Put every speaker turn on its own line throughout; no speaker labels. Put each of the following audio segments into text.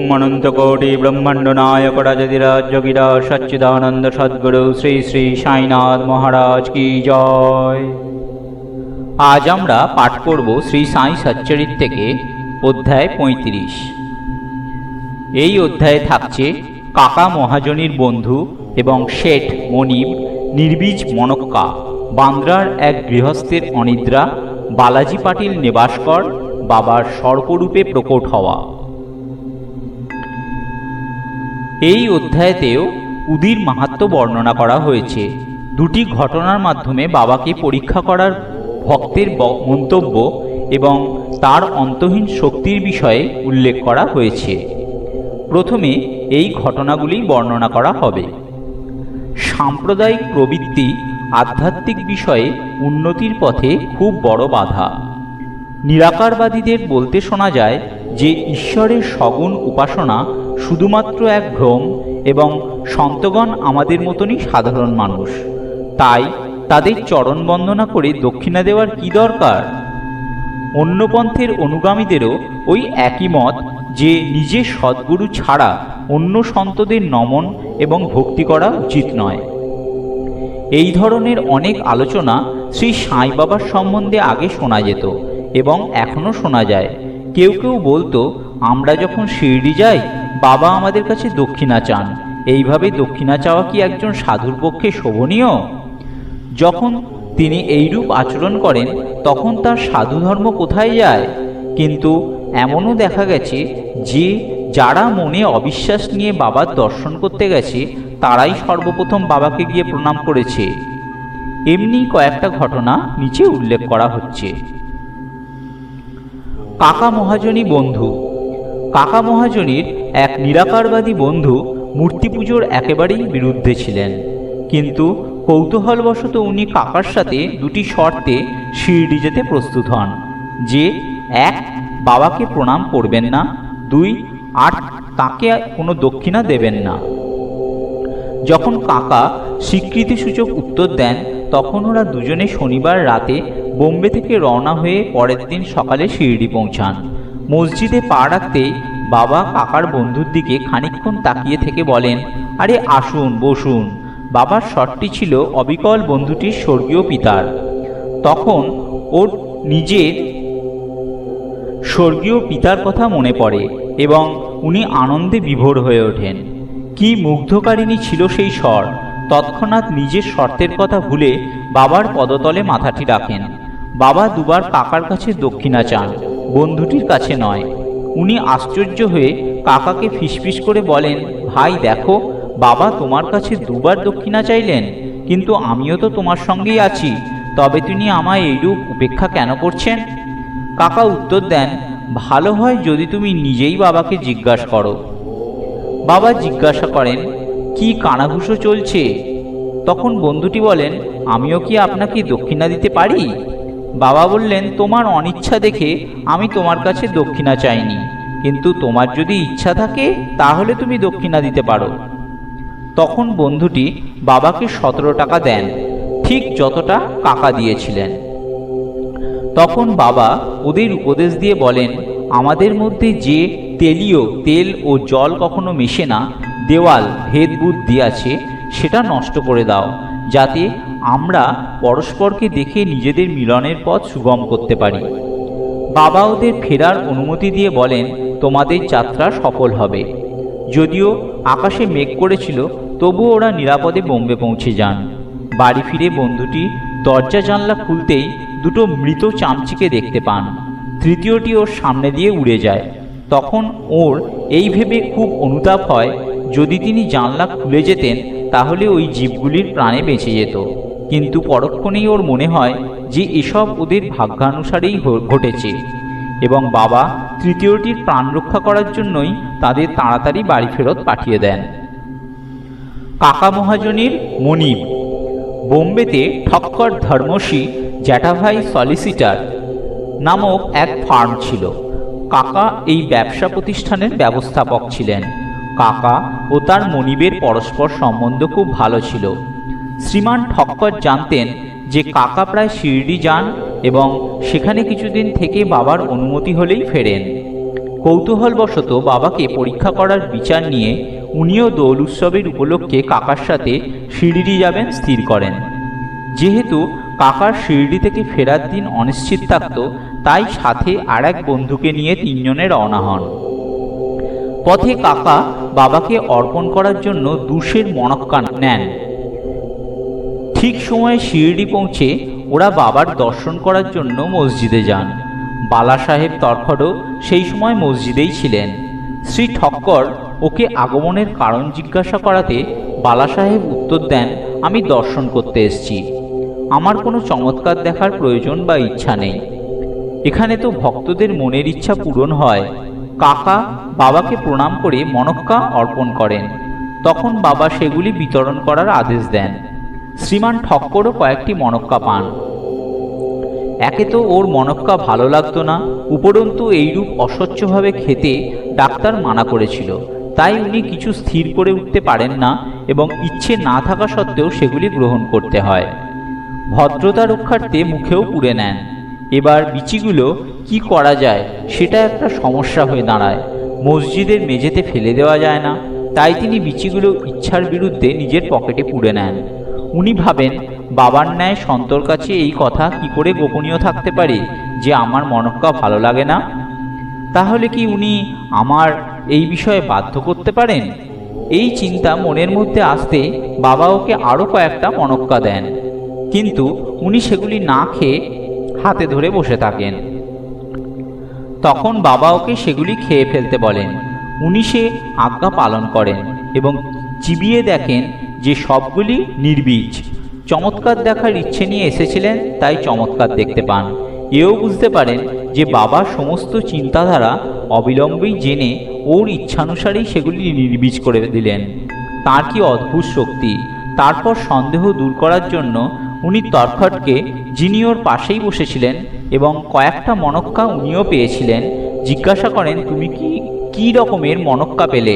अनंतकोटि ब्रह्मांड नायक राजधिराज जोगिराज सच्चिदानंद सद्गुरु श्री श्री साईनाथ महाराज की जय। आज আমরা পাঠ করব শ্রী সাই সচ্চরিত থেকে অধ্যায় 35। এই অধ্যায়ে থাকছে কাকা মহাজনীর বন্ধু এবং শেঠ মনিব নির্বীজ মনক্কা, বান্দ্রার এক গৃহস্থের অনিদ্রা, বালাজি পাটিল নেবাসকর বাবার সর্পরূপে প্রকট হওয়া। এই অধ্যায়েতেও উদির মাহাত্ম্য বর্ণনা করা হয়েছে। দুটি ঘটনার মাধ্যমে বাবাকে পরীক্ষা করার ভক্তের মন্তব্য এবং তার অন্তহীন শক্তির বিষয়ে উল্লেখ করা হয়েছে। প্রথমে এই ঘটনাগুলি বর্ণনা করা হবে। সাম্প্রদায়িক প্রবৃত্তি আধ্যাত্মিক বিষয়ে উন্নতির পথে খুব বড় বাধা। নিরাকারবাদীদের বলতে শোনা যায় যে ঈশ্বরের সগুণ উপাসনা শুধুমাত্র এক ভ্রম এবং সন্তগণ আমাদের মতনই সাধারণ মানুষ, তাই তাদের চরণ বন্দনা করে দক্ষিণা দেওয়ার কি দরকার। অন্য পন্থের অনুগামীদেরও ওই একই মত যে নিজের সদ্গুরু ছাড়া অন্য সন্তদের নমন এবং ভক্তি করা উচিত নয়। এই ধরনের অনেক আলোচনা শ্রী সাই বাবার সম্বন্ধে আগে শোনা যেত এবং এখনও শোনা যায়। কেউ কেউ বলতো, আমরা যখন শিরডি যাই বাবা আমাদের কাছে দক্ষিণা চান। এইভাবে দক্ষিণা চাওয়া কি একজন সাধুর পক্ষে শোভনীয়? যখন তিনি এইরূপ আচরণ করেন তখন তার সাধু ধর্ম কোথায় যায়? কিন্তু এমনও দেখা গেছে যে যারা মনে অবিশ্বাস নিয়ে বাবার দর্শন করতে গেছে তারাই সর্বপ্রথম বাবাকে গিয়ে প্রণাম করেছে। এমনি কয়েকটা ঘটনা নিচে উল্লেখ করা হচ্ছে। কাকা মহাজনী বন্ধু। কাকা মহাজনীর এক নিরাকারবাদী বন্ধু মূর্তি পুজোর একেবারেই বিরুদ্ধে ছিলেন, কিন্তু কৌতূহলবশত উনি কাকার সাথে দুটি শর্তে শিরডি যেতে প্রস্তুত হন। যে এক, বাবাকে প্রণাম করবেন না, দুই, আর তাকে কোনো দক্ষিণা দেবেন না। যখন কাকা স্বীকৃতিসূচক উত্তর দেন তখন ওরা দুজনে শনিবার রাতে বোম্বে থেকে রওনা হয়ে পরের দিন সকালে শিরডি পৌঁছান। মসজিদে পা রাখতেই বাবা কাকার বন্ধুর দিকে খানিকক্ষণ তাকিয়ে থেকে বলেন, আরে আসুন, বসুন। বাবার শটটি ছিল অবিকল বন্ধুটির স্বর্গীয় পিতার। তখন ওর নিজের স্বর্গীয় পিতার কথা মনে পড়ে এবং উনি আনন্দে বিভোর হয়ে ওঠেন। কি মুগ্ধকারিণী ছিল সেই স্বর! তৎক্ষণাৎ নিজের শর্তের কথা ভুলে বাবার পদতলে মাথাটি রাখেন। বাবা দুবার কাকার কাছে দক্ষিণা চান, বন্ধুটির কাছে নয়। উনি আশ্চর্য হয়ে কাকাকে ফিসফিস করে বলেন, ভাই দেখো, বাবা তোমার কাছে দুবার দক্ষিণা চাইলেন, কিন্তু আমিও তো তোমার সঙ্গেই আছি, তবে তিনি আমায় এইরূপ উপেক্ষা কেন করছেন? কাকা উত্তর দেন, ভালো হয় যদি তুমি নিজেই বাবাকে জিজ্ঞাসা করো। বাবা জিজ্ঞাসা করেন, কি কানাঘুষো চলছে? তখন বন্ধুটি বলেন, আমিও কি আপনাকে দক্ষিণা দিতে পারি? বাবা বললেন, তোমার অনিচ্ছা দেখে আমি তোমার কাছে দক্ষিণা চাইনি, কিন্তু তোমার যদি ইচ্ছা থাকে তাহলে তুমি দক্ষিণা দিতে পারো। তখন বন্ধুটি বাবাকে 17 টাকা দেন, ঠিক যতটা কাকা দিয়েছিলেন। তখন বাবা ওদের উপদেশ দিয়ে বলেন, আমাদের মধ্যে যে তেলীয় তেল ও জল কখনো মেশে না দেওয়াল ভেদ বুদ্ধি আছে সেটা নষ্ট করে দাও, যাতে আমরা পরস্পরকে দেখে নিজেদের মিলনের পথ সুগম করতে পারি। বাবা ওদের ফেরার অনুমতি দিয়ে বলেন, তোমাদের যাত্রা সফল হবে। যদিও আকাশে মেঘ করেছিল তবুও ওরা নিরাপদে বোম্বে পৌঁছে যান। বাড়ি ফিরে বন্ধুটি দরজা জানলা খুলতেই দুটো মৃত চামচিকে দেখতে পান। তৃতীয়টি ওর সামনে দিয়ে উড়ে যায়। তখন ওর এই ভেবে খুব অনুতাপ হয়, যদি তিনি জানলা খুলে যেতেন তাহলে ওই জীবগুলির প্রাণে বেঁচে যেত। কিন্তু পরক্ষণেই ওর মনে হয় যে এসব ওদের ভাগ্যানুসারেই ঘটেছে এবং বাবা তৃতীয়টির প্রাণ রক্ষা করার জন্যই তাদের তাড়াতাড়ি বাড়ি ফেরত পাঠিয়ে দেন। কাকা মহাজনীর মনিব। বোম্বেতে ঠক্কর ধর্মসী জ্যাঠাভাই সলিসিটার নামক এক ফার্ম ছিল। কাকা এই ব্যবসা প্রতিষ্ঠানের ব্যবস্থাপক ছিলেন। কাকা ও তার মনিবের পরস্পর সম্বন্ধ খুব ভালো ছিল। শ্রীমান ঠক্কর জানতেন যে কাকা প্রায় শিরডি যান এবং সেখানে কিছুদিন থেকে বাবার অনুমতি হলেই ফেরেন। কৌতূহলবশত বাবাকে পরীক্ষা করার বিচার নিয়ে উনিও দোল উৎসবের উপলক্ষে কাকার সাথে শিরডি যাবেন স্থির করেন। যেহেতু কাকার শিরডি থেকে ফেরার দিন অনিশ্চিত থাকত, তাই সাথে আর এক বন্ধুকে নিয়ে তিনজনে রওনা হন। পথে কাকা বাবাকে অর্পণ করার জন্য 200 মণক্কা নেন। ঠিক সময়ে শিরডি পৌঁছে ওরা বাবার দর্শন করার জন্য মসজিদে যান। বালা সাহেব তরখড়ও সেই সময় মসজিদেই ছিলেন। শ্রী ঠক্কর ওকে আগমনের কারণ জিজ্ঞাসা করাতে বালা সাহেব উত্তর দেন, আমি দর্শন করতে এসেছি, আমার কোনো চমৎকার দেখার প্রয়োজন বা ইচ্ছা নেই। এখানে তো ভক্তদের মনের ইচ্ছা পূরণ হয়। কাকা বাবাকে প্রণাম করে মণক্কা অর্পণ করেন। তখন বাবা সেগুলি বিতরণ করার আদেশ দেন। শ্রীমান ঠক্করও কয়েকটি মণক্কা পান। একে তো ওর মণক্কা ভালো লাগতো না, উপরন্তু এইরূপ অস্বচ্ছভাবে খেতে ডাক্তার মানা করেছিল, তাই উনি কিছু স্থির করে উঠতে পারেন না এবং ইচ্ছে না থাকা সত্ত্বেও সেগুলি গ্রহণ করতে হয়। ভদ্রতা রক্ষার্থে মুখেও পুড়ে নেন। এবার বিচিগুলো কি করা যায় সেটা একটা সমস্যা হয়ে দাঁড়ায়। মসজিদের মেঝেতে ফেলে দেওয়া যায় না, তাই তিনি বিচিগুলো ইচ্ছার বিরুদ্ধে নিজের পকেটে পুড়ে নেন। উনি ভাবেন, বাবার ন্যায় সন্তর কাছে এই কথা কি করে গোপনীয় থাকতে পারে যে আমার মণক্কা ভালো লাগে না? তাহলে কি উনি আমার এই বিষয়ে বাধ্য করতে পারেন? এই চিন্তা মনের মধ্যে আসতে বাবা ওকে আরও কয়েকটা মণক্কা দেন, কিন্তু উনি সেগুলি না খেয়ে হাতে ধরে বসে থাকেন। তখন বাবা ওকে সেগুলি খেয়ে ফেলতে বলেন। উনি সে আজ্ঞা পালন করেন এবং চিবিয়ে দেখেন যে সবগুলি নির্বীজ। চমৎকার দেখার ইচ্ছে নিয়ে এসেছিলেন, তাই চমৎকার দেখতে পান। এও বুঝতে পারেন যে বাবা সমস্ত চিন্তাধারা অবিলম্বেই জেনে ওর ইচ্ছানুসারেই সেগুলি নির্বীজ করে দিলেন। তার কি অদ্ভুত শক্তি! তারপর সন্দেহ দূর করার জন্য উনি তরখটকে, যিনি ওর পাশেই বসেছিলেন এবং কয়েকটা মণক্কা উনিও পেয়েছিলেন, জিজ্ঞাসা করেন, তুমি কি রকমের মণক্কা পেলে?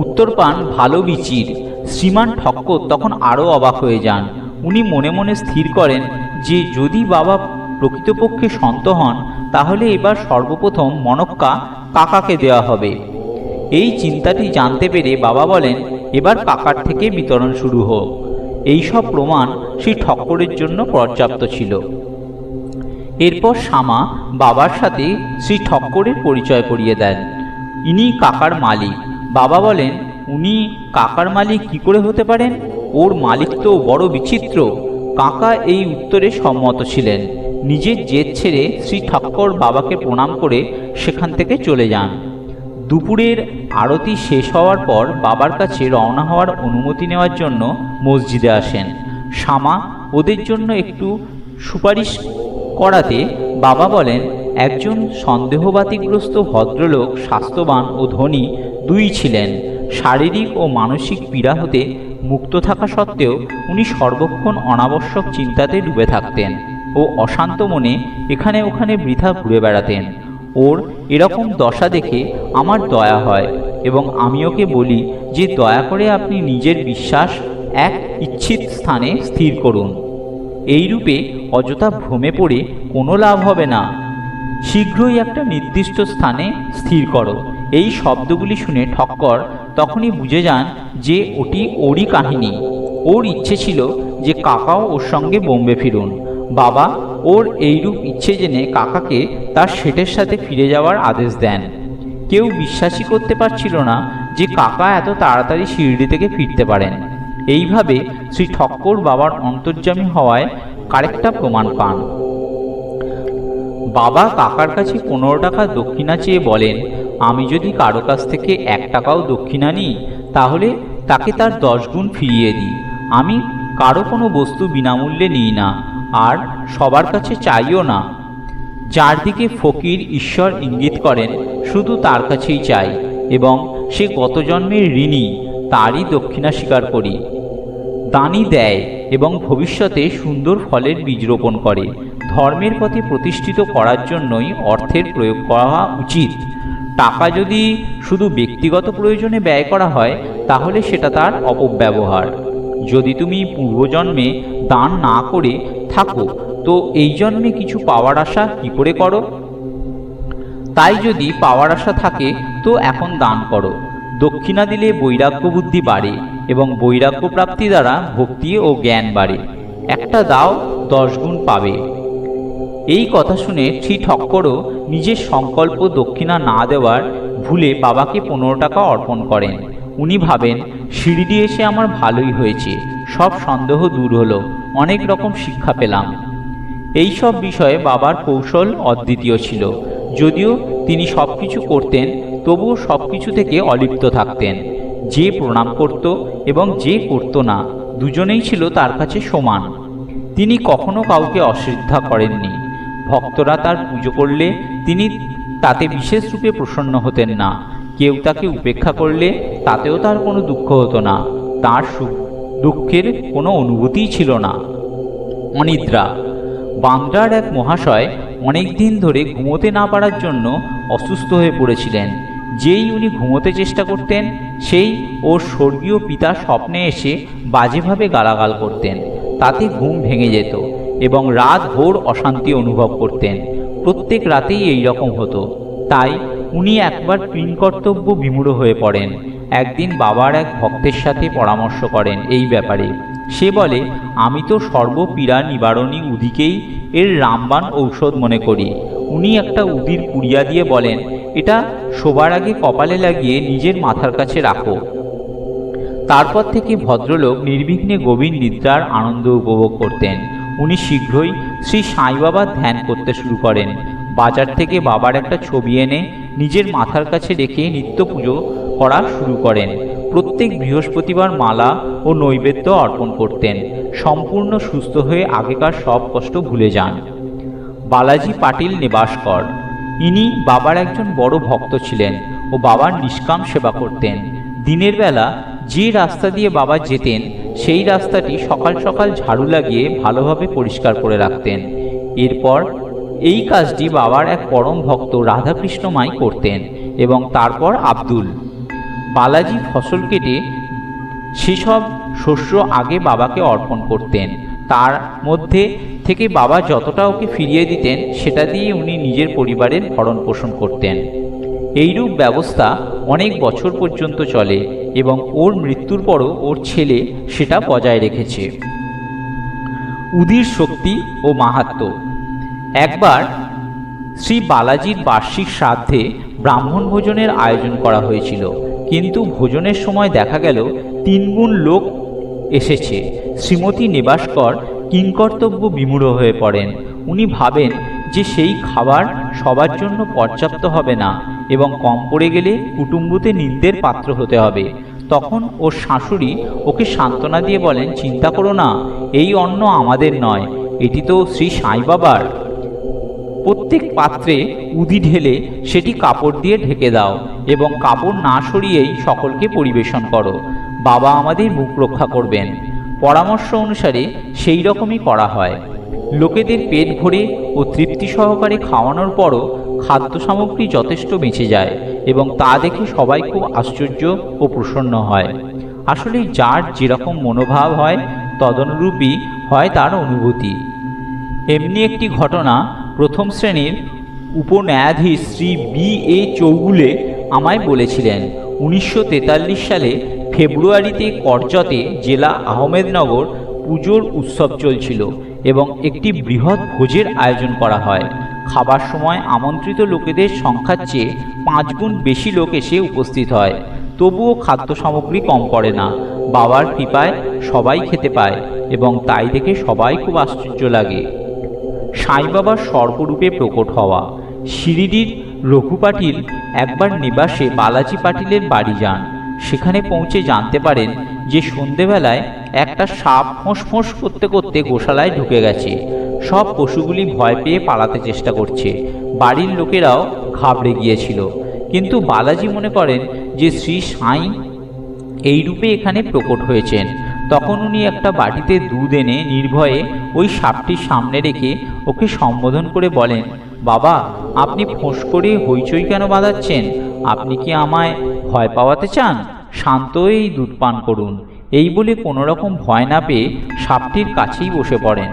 উত্তর পান, ভালো বিচির। শ্রীমান ঠক্কর তখন আরও অবাক হয়ে যান। উনি মনে মনে স্থির করেন যে যদি বাবা প্রকৃতপক্ষে সন্ত হন, তাহলে এবার সর্বপ্রথম মণক্কা কাকাকে দেওয়া হবে। এই চিন্তাটি জানতে পেরে বাবা বলেন, এবার কাকার থেকে বিতরণ শুরু হোক। এই সব প্রমাণ শ্রী ঠক্করের জন্য পর্যাপ্ত ছিল। এরপর শ্যামা বাবার সাথে শ্রী ঠক্করের পরিচয় করিয়ে দেন। ইনি কাকার মালিক। বাবা বলেন, উনি কাকার মালিক কি করে হতে পারেন? ওর মালিক তো বড় বিচিত্র। কাকা এই উত্তরে সম্মত ছিলেন। নিজের জেদ ছেড়ে শ্রী ঠক্কর বাবাকে প্রণাম করে সেখান থেকে চলে যান। দুপুরের আরতি শেষ হওয়ার পর বাবার কাছে রওনা হওয়ার অনুমতি নেওয়ার জন্য মসজিদে আসেন। শ্যামা ওদের জন্য একটু সুপারিশ করাতে বাবা বলেন, একজন সন্দেহবাতিগ্রস্ত ভদ্রলোক স্বাস্থ্যবান ও ধনী দুই ছিলেন। শারীরিক ও মানসিক পীড়া হতে মুক্ত থাকা সত্ত্বেও উনি সর্বক্ষণ অনাবশ্যক চিন্তাতে ডুবে থাকতেন ও অশান্ত মনে এখানে ওখানে বৃথা ঘুরে বেড়াতেন। ওর এরকম দশা দেখে আমার দয়া হয় এবং আমি ওকে বলি যে দয়া করে আপনি নিজের বিশ্বাস এক ইচ্ছিত স্থানে স্থির করুন। এইরূপে অযথা ভ্রমে পড়ে কোনো লাভ হবে না। শীঘ্রই একটা নির্দিষ্ট স্থানে স্থির করো। এই শব্দগুলি শুনে ঠক্কর তখনই বুঝে যান যে ওটি ওরই কাহিনী। ওর ইচ্ছে ছিল যে কাকাও ওর সঙ্গে বোম্বে ফিরুন। বাবা ওর এইরূপ ইচ্ছে জেনে কাকাকে তার শেঠের সাথে ফিরে যাওয়ার আদেশ দেন। কেউ বিশ্বাসই করতে পারছিল না যে কাকা এত তাড়াতাড়ি শিরডি থেকে ফিরতে পারেন। এইভাবে শ্রী ঠক্কর বাবার অন্তর্যামী হওয়ায় আরেকটা প্রমাণ পান। বাবা কাকার কাছে 15 টাকা দক্ষিণা চেয়ে বলেন, আমি যদি কারো কাছ থেকে 1 টাকাও দক্ষিণা নিই, তাহলে তাকে তার 10 গুণ ফিরিয়ে দিই। আমি কারো কোনো বস্তু বিনামূল্যে নিই না, আর সবার কাছে চাইও না। যার দিকে ফকির ঈশ্বর ইঙ্গিত করেন, শুধু তার কাছেই চাই এবং সে গত জন্মের ঋণী, তারই দক্ষিণা স্বীকার করি। দানি দেয় এবং ভবিষ্যতে সুন্দর ফলের বীজ রোপণ করে। ধর্মের পথে প্রতিষ্ঠিত করার জন্যই অর্থের প্রয়োগ করা উচিত। টাকা যদি শুধু ব্যক্তিগত প্রয়োজনে ব্যয় করা হয়, তাহলে সেটা তার অপব্যবহার। যদি তুমি পূর্বজন্মে দান না করে থাকো, তো এই জন্মে কিছু পাওয়ার আশা কী করে করো? তাই যদি পাওয়ার আশা থাকে তো এখন দান করো। দক্ষিণা দিলে বৈরাগ্য বুদ্ধি বাড়ে এবং বৈরাগ্য প্রাপ্তি দ্বারা ভক্তি ও জ্ঞান বাড়ে। একটা দাও 10 গুণ পাবে। এই কথা শুনে শ্রী ঠক্করও নিজের সংকল্প দক্ষিণা না দেওয়ার ভুলে বাবাকে 15 টাকা অর্পণ করেন। উনি ভাবেন, শিরডি এসে আমার ভালোই হয়েছে, সব সন্দেহ দূর হলো, অনেক রকম শিক্ষা পেলাম। এই সব বিষয়ে বাবার কৌশল অদ্বিতীয় ছিল। যদিও তিনি সব কিছু করতেন, তবুও সব কিছু থেকে অলিপ্ত থাকতেন। যে প্রণাম করত এবং যে করত না, দুজনেই ছিল তার কাছে সমান। তিনি কখনো কাউকে অশ্রদ্ধা করেননি। ভক্তরা তার পুজো করলে তিনি তাতে বিশেষ রূপে প্রসন্ন হতেন না। কেউ তাকে উপেক্ষা করলে তাতেও তার কোনো দুঃখ হতো না। তার সুখ দুঃখের কোনো অনুভূতিই ছিল না। অনিদ্রা। বান্দ্রার এক মহাশয় অনেক দিন ধরে ঘুমোতে না পারার জন্য অসুস্থ হয়ে পড়েছিলেন। যেই উনি ঘুমোতে চেষ্টা করতেন, সেই ওর স্বর্গীয় পিতা স্বপ্নে এসে বাজেভাবে গালাগাল করতেন। তাতে ঘুম ভেঙে যেত এবং রাত ভোর অশান্তি অনুভব করতেন। প্রত্যেক রাতেই এই রকম হতো। তাই উনি একবার কর্তব্য বিমূঢ় হয়ে পড়েন। একদিন বাবার এক ভক্তের সাথে পরামর্শ করেন এই ব্যাপারে। সে বলে, আমি তো সর্বপীড়া নিবারণী উদিকেই এর রামবাণ ঔষধ মনে করি। উনি একটা উদির পুড়িয়া দিয়ে বলেন, এটা শোবার আগে কপালে লাগিয়ে নিজের মাথার কাছে রাখো। তারপর থেকে ভদ্রলোক নির্বিঘ্নে গভীর নিদ্রার আনন্দ উপভোগ করতেন। উনি শীঘ্রই শ্রী সাই বাবার ধ্যান করতে শুরু করেন। বাজার থেকে বাবার একটা ছবি এনে নিজের মাথার কাছে রেখে নিত্য পুজো করা শুরু করেন। প্রত্যেক বৃহস্পতিবার মালা ও নৈবেদ্য অর্পণ করতেন। সম্পূর্ণ সুস্থ হয়ে আগেকার সব কষ্ট ভুলে যান। বালাজি পাটিল নেবাসকর। ইনি বাবার একজন বড় ভক্ত ছিলেন ও বাবার নিষ্কাম সেবা করতেন। দিনের বেলা যে রাস্তা দিয়ে বাবা যেতেন, সেই রাস্তাটি সকাল সকাল ঝাড়ু লাগিয়ে ভালোভাবে পরিষ্কার করে রাখতেন। এরপর এই কাজটি বাবার এক পরম ভক্ত রাধাকৃষ্ণ মাই করতেন এবং তারপর আব্দুল। বালাজি ফসল কেটে সেসব শস্য আগে বাবাকে অর্পণ করতেন। তার মধ্যে থেকে বাবা যতটা ওকে ফিরিয়ে দিতেন, সেটা দিয়ে উনি নিজের পরিবারের ভরণ পোষণ করতেন। এইরূপ ব্যবস্থা অনেক বছর পর্যন্ত চলে এবং ওর মৃত্যুর পরও ওর ছেলে সেটা বজায় রেখেছে। উদির শক্তি ও মাহাত্ম্য। একবার শ্রী বালাজির বার্ষিক শ্রাদ্ধে ব্রাহ্মণ ভোজনের আয়োজন করা হয়েছিল, কিন্তু ভোজনের সময় দেখা গেল 3 গুণ লোক এসেছে। শ্রীমতী নেবাসকর কিংকর্তব্য বিমূঢ় হয়ে পড়েন। উনি ভাবেন যে সেই খাবার সবার জন্য পর্যাপ্ত হবে না এবং কম পড়ে গেলে কুটুম্বতে নিন্দের পাত্র হতে হবে। তখন ওর শাশুড়ি ওকে সান্ত্বনা দিয়ে বলেন, চিন্তা করো না, এই অন্ন আমাদের নয়, এটি তো শ্রী সাই বাবার। প্রত্যেক পাত্রে উদি ঢেলে সেটি কাপড় দিয়ে ঢেকে দাও এবং কাপড় না সরিয়েই সকলকে পরিবেশন করো। বাবা আমাদের মুখ রক্ষা করবেন। পরামর্শ অনুসারে সেই রকমই করা হয়। লোকেদের পেট ভরে ও তৃপ্তি সহকারে খাওয়ানোর পরও খাদ্য সামগ্রী যথেষ্ট বেঁচে যায় এবং তা দেখে সবাই খুব আশ্চর্য ও প্রসন্ন হয়। আসলে যার যেরকম মনোভাব হয়, তদনুরূপী হয় তার অনুভূতি। এমনি একটি ঘটনা প্রথম শ্রেণীর উপন্যায়াধীশ শ্রী B.A. চৌগুলে আমায় বলেছিলেন। 1943 সালে ফেব্রুয়ারিতে করজতে জেলা আহমেদনগর পুজোর উৎসব চলছিল এবং একটি বৃহৎ ভোজের আয়োজন করা হয়। খাবার সময় আমন্ত্রিত লোকেদের সংখ্যার চেয়ে 5 গুণ বেশি লোক এসে উপস্থিত হয়। তবুও খাদ্য সামগ্রী কম পড়ে না। বাবার কৃপায় সবাই খেতে পায় এবং তাই দেখে সবাই খুব আশ্চর্য লাগে। সাই বাবার সর্বরূপে প্রকট হওয়া। শিরিডির রঘু পাটিল একবার নিবাসে বালাজি পাটিলের বাড়ি যান। সেখানে পৌঁছে জানতে পারেন যে সন্ধেবেলায় একটা সাপ ফোঁস ফোঁস করতে করতে গোশালায় ঢুকে গেছে। সব পশুগুলি ভয় পেয়ে পালাতে চেষ্টা করছে। বাড়ির লোকেরাও ঘাবড়ে গিয়েছিল। কিন্তু বালাজি মনে করেন যে শ্রী সাই এই রূপে এখানে প্রকট হয়েছেন। তখন উনি একটা বাটিতে দুধ এনে নির্ভয়ে ওই সাপটির সামনে রেখে ওকে সম্বোধন করে বলেন, বাবা, আপনি ফোঁস করে হইচই কেন বাঁধাচ্ছেন? আপনি কি আমায় ভয় পাওয়াতে চান? শান্ত হয়ে এই দুধ পান করুন। এই বলে কোনো রকম ভয় না পেয়ে সাপটির কাছেই বসে পড়েন।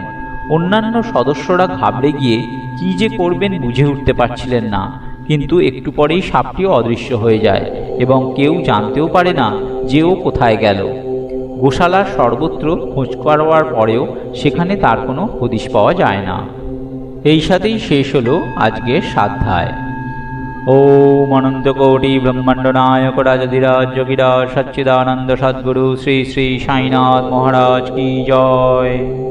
অন্যান্য সদস্যরা ঘাবড়ে গিয়ে কি যে করবেন বুঝে উঠতে পারছিলেন না। কিন্তু একটু পরেই সাপটিও অদৃশ্য হয়ে যায় এবং কেউ জানতেও পারে না যে ও কোথায় গেল। গোশালার সর্বত্র খোঁজ করার পরেও সেখানে তার কোনো হদিশ পাওয়া যায় না। এই সাথেই শেষ হলো আজকের স্বাধ্যায়। ওম অনন্ত কোটি ব্রহ্মাণ্ড নায়ক রাজাধিরাজ যোগীরাজ সচ্চিদানন্দ সদ্গুরু শ্রী শ্রী সাইনাথ মহারাজ কি জয়।